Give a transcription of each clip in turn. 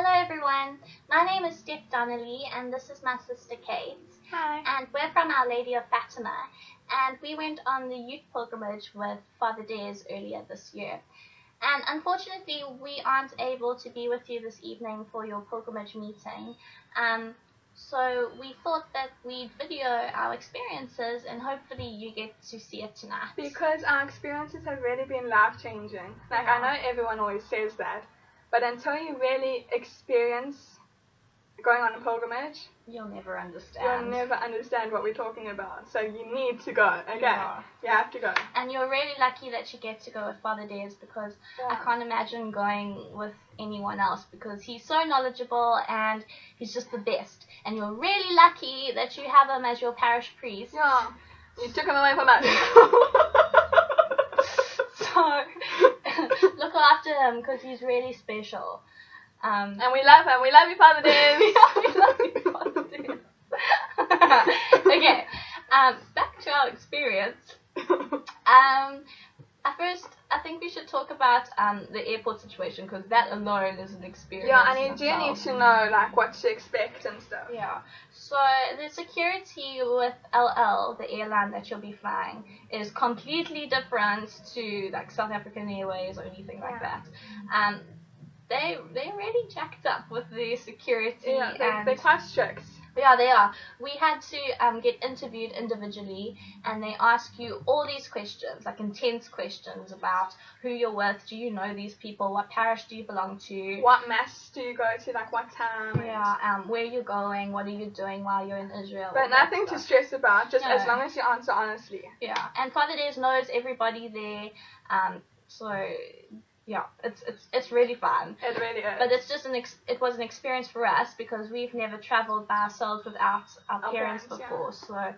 Hello everyone, my name is Steph Donnelly and this is my sister Kate. Hi. And we're from Our Lady of Fatima and we went on the youth pilgrimage with Father Des earlier this year. And unfortunately we aren't able to be with you this evening for your pilgrimage meeting. So we thought that we'd video our experiences and hopefully you get to see it tonight. Because our experiences have really been life-changing. I know everyone always says that, but until you really experience going on a pilgrimage, you'll never understand. You'll never understand what we're talking about. So you need to go, okay? Yeah. You have to go. And you're really lucky that you get to go with Father Des because I can't imagine going with anyone else because he's so knowledgeable and he's just the best. And you're really lucky that you have him as your parish priest. Yeah, you took him away from us. So look after him because he's really special. And we love him. We love you, Father Des. We love you, Father Des. Okay, back to our experience. First, I think we should talk about the airport situation because that alone is an experience. Yeah, and you do need to know what to expect and stuff. Yeah. So the security with LL, the airline that you'll be flying, is completely different to South African Airways or anything like that. They're really jacked up with the security. Yeah, they're quite strict. Yeah, they are. We had to get interviewed individually, and they ask you all these questions, intense questions about who you're with, do you know these people, what parish do you belong to, what mass do you go to, what time, where you're going, what are you doing while you're in Israel. But nothing to stress about, just as long as you answer honestly. Yeah, and Father Des knows everybody there, so... Yeah, it's really fun. It really is. But it's just it was an experience for us because we've never travelled by ourselves without our parents before. So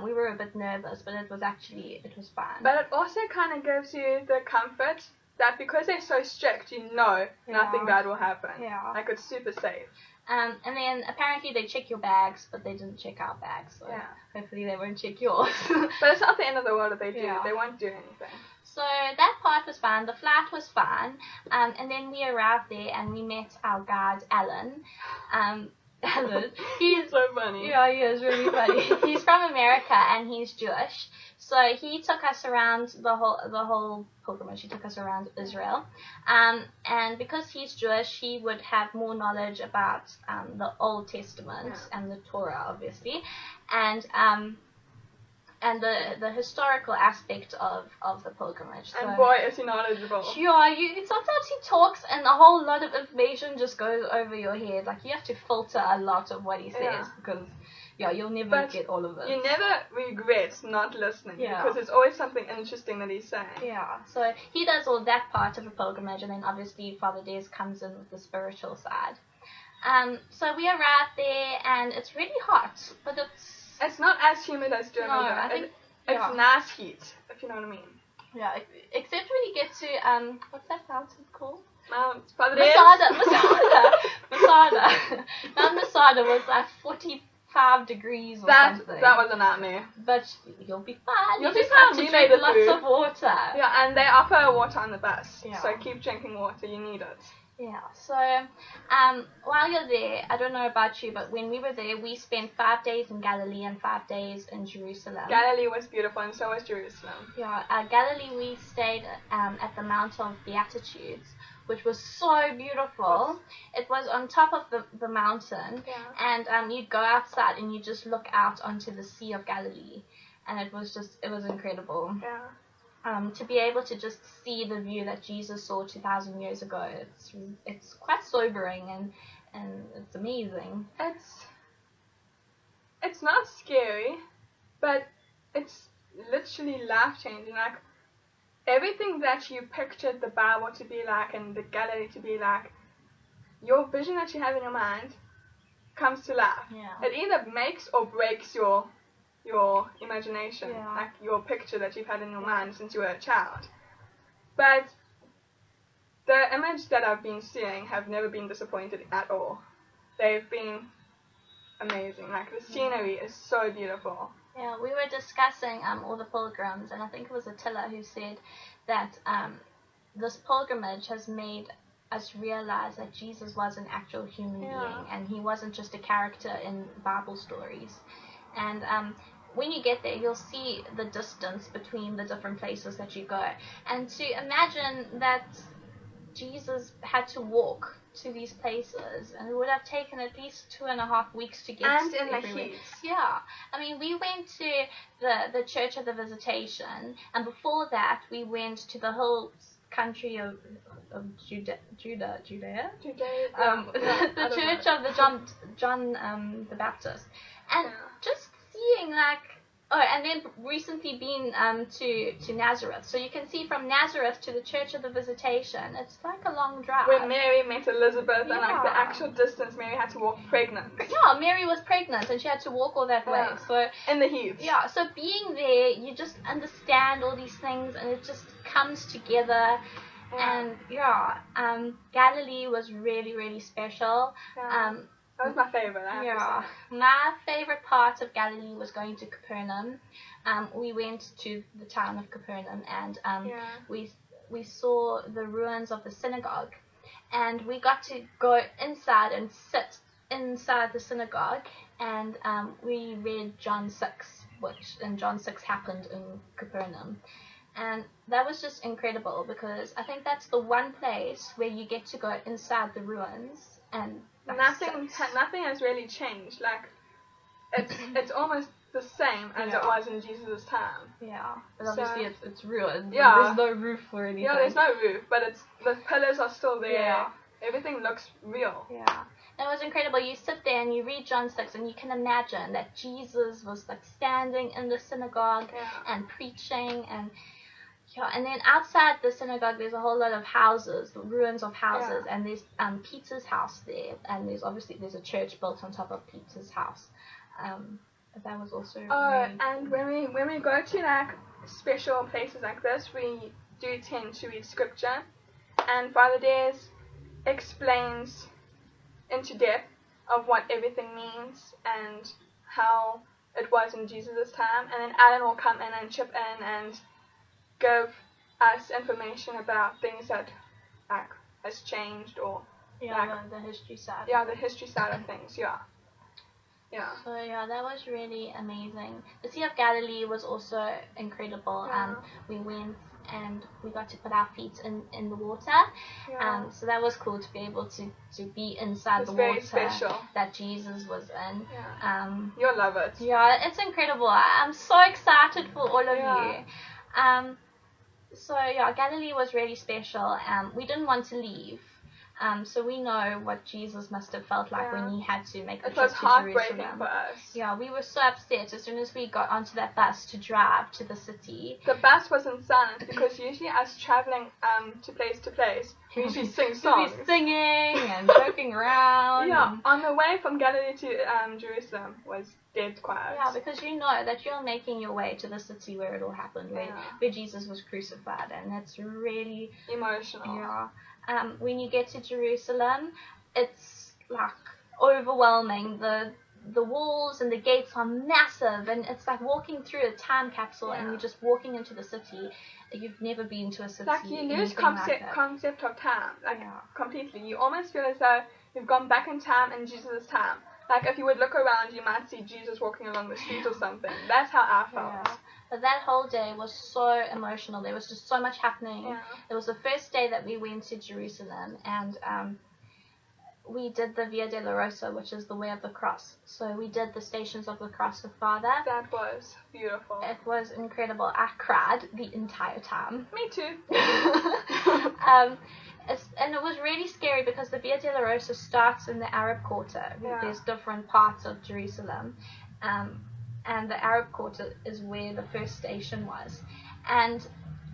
we were a bit nervous, but it was fun. But it also kind of gives you the comfort that because they're so strict, nothing bad will happen. Yeah. It's super safe. And then apparently they check your bags, but they didn't check our bags. So hopefully they won't check yours. But it's not the end of the world if they do. Yeah. They won't do anything. So that part was fun. The flight was fun. And then we arrived there and we met our guide, Alan. Alan. He's so funny. Yeah, he is really funny. He's from America and he's Jewish. So he took us around the whole pilgrimage. He took us around Israel. And because he's Jewish, he would have more knowledge about the Old Testament and the Torah, obviously. And the historical aspect of the pilgrimage. And boy, is he knowledgeable. Yeah, sometimes he talks and a whole lot of information just goes over your head. You have to filter a lot of what he says because, you'll never get all of it. You never regret not listening because there's always something interesting that he's saying. Yeah, so he does all that part of the pilgrimage and then obviously Father Des comes in with the spiritual side. So we arrived there and it's really hot, but it's not as humid as Germany. No, I think it's nice heat, if you know what I mean. Yeah, except when you get to what's that mountain called? Mount Masada. Mount Masada was 45 degrees or something. That was a nightmare. But you'll be fine. You'll be fine. You drink lots of water. Yeah, and they offer water on the bus. Yeah. So keep drinking water. You need it. Yeah, so while you're there, I don't know about you, but when we were there, we spent 5 days in Galilee and 5 days in Jerusalem. Galilee was beautiful and so was Jerusalem. Yeah, Galilee we stayed at the Mount of Beatitudes, which was so beautiful. It was on top of the mountain, and you'd go outside and you just look out onto the Sea of Galilee, and it was incredible. Yeah. To be able to just see the view that Jesus saw 2,000 years ago, it's quite sobering and it's amazing. It's not scary, but it's literally life-changing. Everything that you pictured the Bible to be like and the Galilee to be like, your vision that you have in your mind comes to life. Yeah. It either makes or breaks your imagination, your picture that you've had in your mind since you were a child. But the image that I've been seeing have never been disappointed at all. They've been amazing. The scenery is so beautiful. Yeah, we were discussing all the pilgrims, and I think it was Attila who said that this pilgrimage has made us realize that Jesus was an actual human being, and he wasn't just a character in Bible stories. And when you get there, you'll see the distance between the different places that you go. And to imagine that Jesus had to walk to these places, and it would have taken at least 2.5 weeks to get and to in everywhere. the heat. Yeah, I mean, we went to the Church of the Visitation, and before that we went to the whole country of Judea. The Church of the John the Baptist, and just seeing like. Oh, and then recently been to Nazareth. So you can see from Nazareth to the Church of the Visitation, it's like a long drive. When Mary met Elizabeth, and like the actual distance, Mary had to walk pregnant. Yeah, Mary was pregnant and she had to walk all that way. So in the heat. Yeah, so being there, you just understand all these things, and it just comes together. And Galilee was really, really special. That was my favorite. My favorite part of Galilee was going to Capernaum. We went to the town of Capernaum, and we saw the ruins of the synagogue, and we got to go inside and sit inside the synagogue, and we read John 6, and John 6 happened in Capernaum. And that was just incredible, because I think that's the one place where you get to go inside the ruins, and nothing has really changed. Like it's almost the same as it was in Jesus' time. Yeah, but obviously it's ruined. Yeah, there's no roof or anything. Yeah, there's no roof, but the pillars are still there. Yeah. Everything looks real. Yeah. It was incredible. You sit there and you read John 6, and you can imagine that Jesus was like standing in the synagogue and preaching, and then outside the synagogue there's a whole lot of houses, the ruins of houses, and there's Peter's house there, and there's a church built on top of Peter's house. That was also and when we go to like special places like this, we do tend to read scripture, and Father Des explains into depth of what everything means and how it was in Jesus' time, and then Alan will come in and chip in and give us information about things that like has changed, or the history side. Yeah, the history side of things. Yeah. So that was really amazing. The Sea of Galilee was also incredible. We went and we got to put our feet in the water. So that was cool to be able to be inside the water special. That Jesus was in. You'll love it. Yeah, it's incredible. I'm so excited for all of you. So Galilee was really special. We didn't want to leave. So we know what Jesus must have felt like when he had to make the trip to Jerusalem. It was heartbreaking for us. Yeah, we were so upset as soon as we got onto that bus to drive to the city. The bus wasn't silent, because usually us traveling to place, we usually sing songs. We'd be singing and joking around. Yeah, on the way from Galilee to Jerusalem was dead quiet. Yeah, because you know that you're making your way to the city where it all happened, where Jesus was crucified, and it's really emotional. Yeah. When you get to Jerusalem, it's like overwhelming. The walls and the gates are massive, and it's like walking through a time capsule, and you're just walking into the city. You've never been to a city. Like you lose concept of time, completely. You almost feel as though you've gone back in time in Jesus' time. Like if you would look around, you might see Jesus walking along the street or something. That's how I felt. Yeah. But that whole day was so emotional. There was just so much happening. Yeah. It was the first day that we went to Jerusalem, and we did the Via Dolorosa, which is the way of the cross. So we did the Stations of the Cross of Father. That was beautiful. It was incredible. I cried the entire time. Me too. And it was really scary, because the Via Dolorosa starts in the Arab Quarter. There's different parts of Jerusalem. And the Arab Quarter is where the first station was. And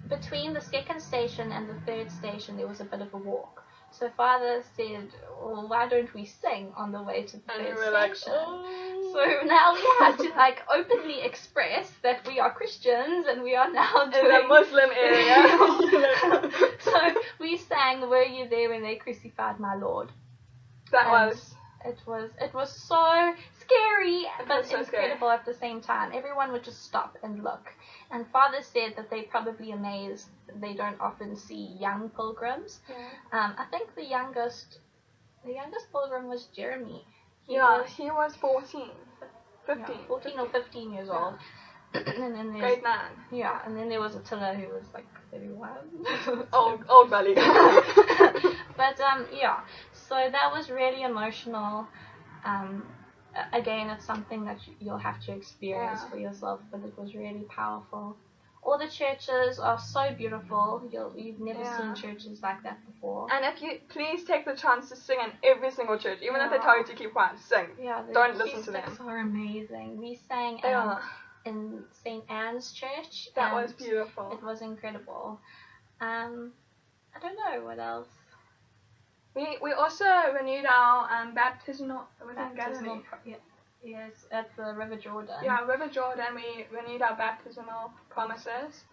between the second station and the third station, there was a bit of a walk. So Father said, well, why don't we sing on the way to the third station? Like, oh. So now we had to openly express that we are Christians, and we are now in a Muslim area. So we sang, "Were you there when they crucified my Lord?" It was so scary, but so incredible at the same time. Everyone would just stop and look. And Father said that they're probably amazed that they don't often see young pilgrims. Yeah. I think the youngest pilgrim was Jeremy. He was 14. 15. Yeah, 14 or 15 years old. And then there's, great man. Yeah, and then there was Attila who was like 31. old belly. But yeah, so that was really emotional. Again, it's something that you'll have to experience for yourself, but it was really powerful. All the churches are so beautiful. You've never seen churches like that before. And if you please take the chance to sing in every single church, even if they tell you to keep quiet, sing. Yeah, don't listen to them. The acoustics are amazing. We sang in St. Anne's Church. That was beautiful. It was incredible. I don't know what else. We also renewed our baptismal gathering. Yes, at the River Jordan. Yeah, River Jordan, we renewed our baptismal promises.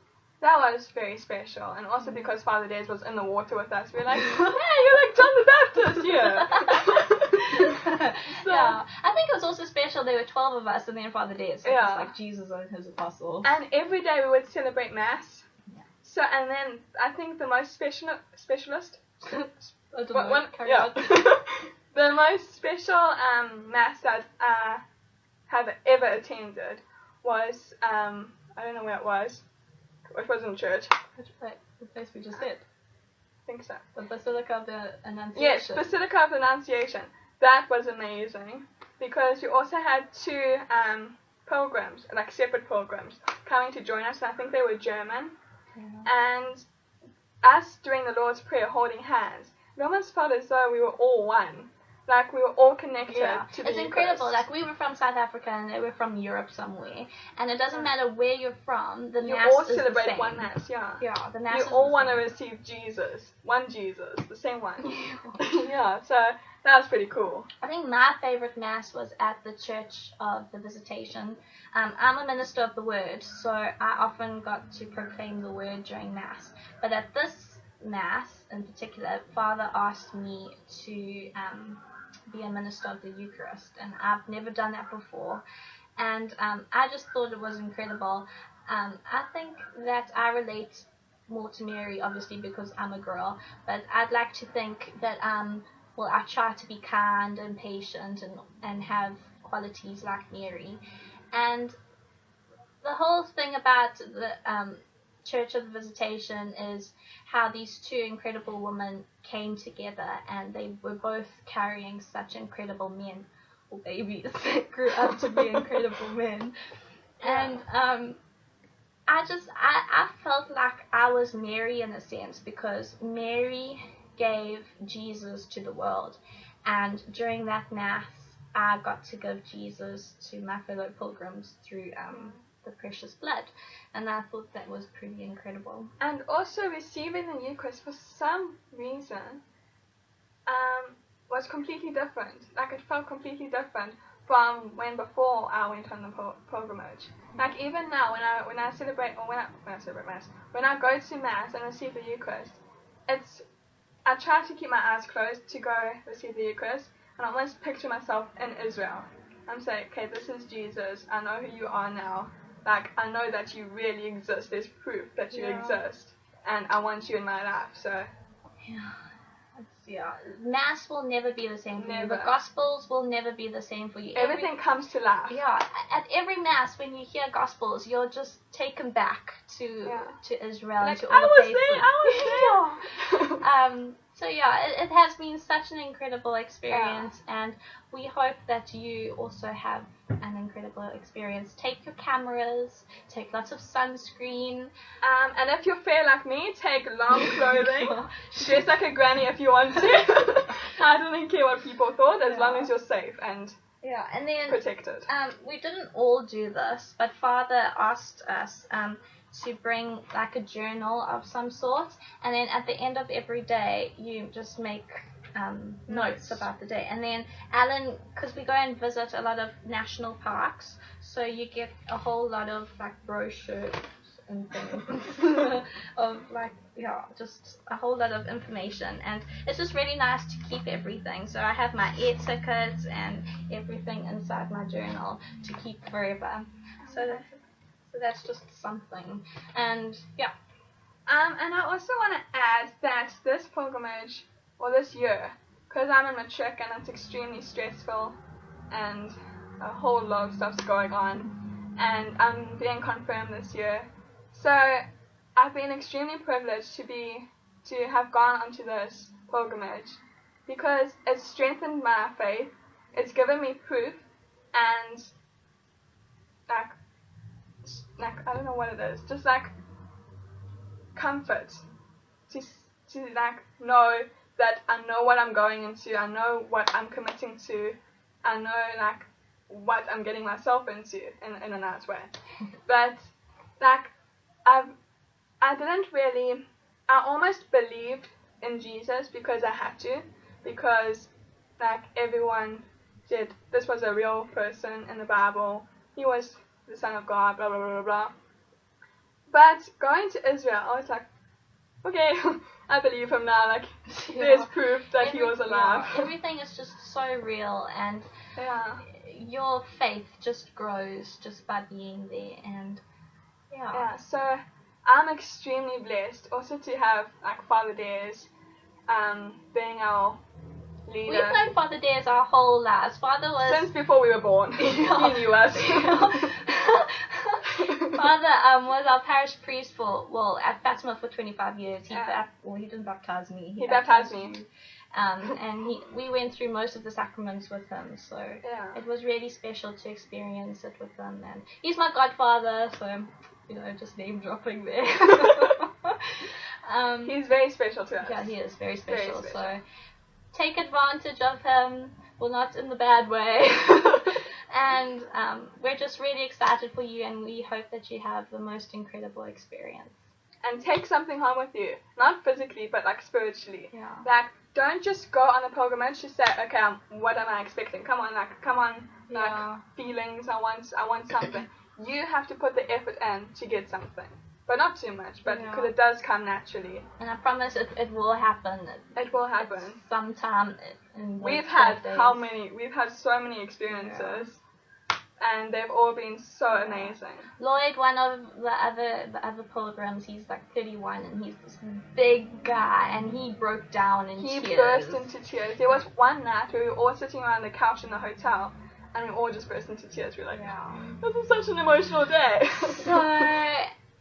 That was very special, and also because Father Des was in the water with us, we were like, hey, you're like John the Baptist here. Yeah, I think it was also special. There were 12 of us, and then Father Des, so it was like Jesus and his apostles. And every day we would celebrate Mass. Yeah. So, and then I think the most specialist. I don't know. The most special Mass that I have ever attended was, I don't know where it was. It wasn't church. The place we just said. I think so. The Basilica of the Annunciation. Yes, Basilica of the Annunciation. That was amazing because you also had two pilgrims, like separate pilgrims, coming to join us, and I think they were German. Yeah. And us doing the Lord's Prayer, holding hands, it almost felt as though we were all one. Like, we were all connected to the Eucharist. It's incredible. Like, we were from South Africa and they were from Europe somewhere. And it doesn't matter where you're from, the Mass all is the celebrate same. one Mass, yeah. Yeah, the Mass you is all the want to same. receive Jesus. One Jesus. The same one. Yeah, so that was pretty cool. I think my favorite Mass was at the Church of the Visitation. I'm a minister of the Word, so I often got to proclaim the Word during Mass. But at this Mass in particular, Father asked me to be a minister of the Eucharist, and I've never done that before, and I just thought it was incredible. I think that I relate more to Mary, obviously, because I'm a girl, but I'd like to think that I try to be kind and patient and have qualities like Mary. And the whole thing about the Church of the Visitation is how these two incredible women came together, and they were both carrying such incredible men, or babies that grew up to be incredible men. And I felt like I was Mary in a sense, because Mary gave Jesus to the world, and during that Mass I got to give Jesus to my fellow pilgrims through the precious blood, and I thought that was pretty incredible. And also receiving the Eucharist for some reason was completely different. Like, it felt completely different from when before I went on the pilgrimage. Like, even now when I celebrate, or when I celebrate Mass, when I go to Mass and receive the Eucharist, I try to keep my eyes closed to go receive the Eucharist, and I almost picture myself in Israel. I'm saying, okay, this is Jesus, I know who you are now. Like, I know that you really exist. There's proof that you exist. And I want you in my life, so... Yeah. Mass will never be the same for you. The Gospels will never be the same for you. Everything comes to life. Yeah. At every Mass, when you hear Gospels, you're just taken back to Israel. Like, to all I was there. So yeah, it has been such an incredible experience, and we hope that you also have an incredible experience. Take your cameras, take lots of sunscreen. And if you're fair like me, take long clothing. Dress like a granny if you want to. I don't care what people thought, as long as you're safe and and then protected. We didn't all do this, but Father asked us to bring like a journal of some sort, and then at the end of every day you just make notes about the day. And then Alan, because we go and visit a lot of national parks, so you get a whole lot of like brochures and things of just a whole lot of information, and it's just really nice to keep everything. So I have my air tickets and everything inside my journal to keep forever. So that's just something, and and I also want to add that this pilgrimage, or this year, because I'm in matric and it's extremely stressful and a whole lot of stuff's going on, and I'm being confirmed this year. So I've been extremely privileged to have gone onto this pilgrimage because it's strengthened my faith, it's given me proof, and like I don't know what it is, just like comfort to like know that I know what I'm going into, I know what I'm committing to, I know like what I'm getting myself into in a nice way. But like I almost believed in Jesus because I had to, because like everyone said this was a real person in the Bible, he was the Son of God, blah blah blah blah blah. But going to Israel, I was like, okay, I believe him now. Like, there's proof that he was alive. Yeah, everything is just so real, and your faith just grows just by being there, and so I'm extremely blessed also to have like Father Dares, being our leader. We've known Father Dares our whole lives. Father was since before we were born. He knew us. Father was our parish priest at Fatima for 25 years. He didn't baptize me. He baptized me. And we went through most of the sacraments with him, so it was really special to experience it with him. And he's my godfather, so just name dropping there. He's very special to us. Yeah, he is very special. So take advantage of him, well, not in the bad way. And we're just really excited for you, and we hope that you have the most incredible experience. And take something home with you, not physically, but like spiritually. Yeah. Like, don't just go on a pilgrimage to say, okay, what am I expecting? Come on, feelings. I want something. You have to put the effort in to get something, but not too much. But because it does come naturally. And I promise it will happen. It will happen. Sometime. We've had so many experiences. And they've all been so amazing. Lloyd, one of the other pilgrims, he's like 31, and he's this big guy, and he broke down in tears. He burst into tears. There was one night where we were all sitting around the couch in the hotel, and we all just burst into tears. We were like, this is such an emotional day. So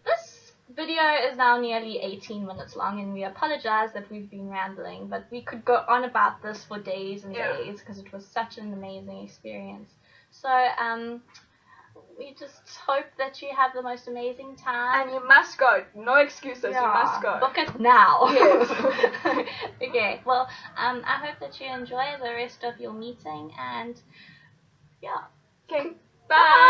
this video is now nearly 18 minutes long, and we apologize that we've been rambling, but we could go on about this for days and days because it was such an amazing experience. So, we just hope that you have the most amazing time. And you must go. No excuses. You must go. Book it now. Yes. Okay. Well, I hope that you enjoy the rest of your meeting, and Okay. Bye.